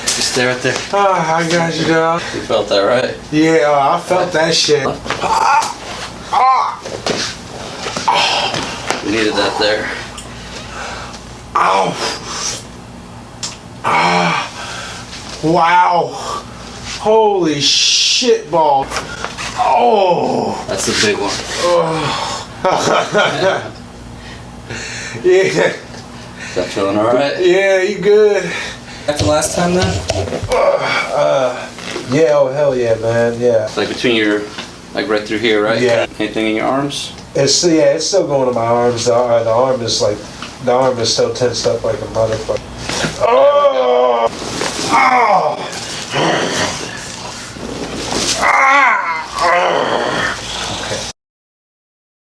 Just stay right there. Oh, I got you, dog. You felt that, right? Yeah, I felt that shit. We needed that there. Ow. Wow. Holy shit ball. Oh. That's the big one. Yeah. Is that feeling alright? Yeah, you good. Back to last time then? Yeah, oh hell yeah, man, yeah. Like between your, like right through here, right? Yeah. Anything in your arms? It's still going to my arms. The arm is still tensed up like a motherfucker. Oh! Oh! Ah!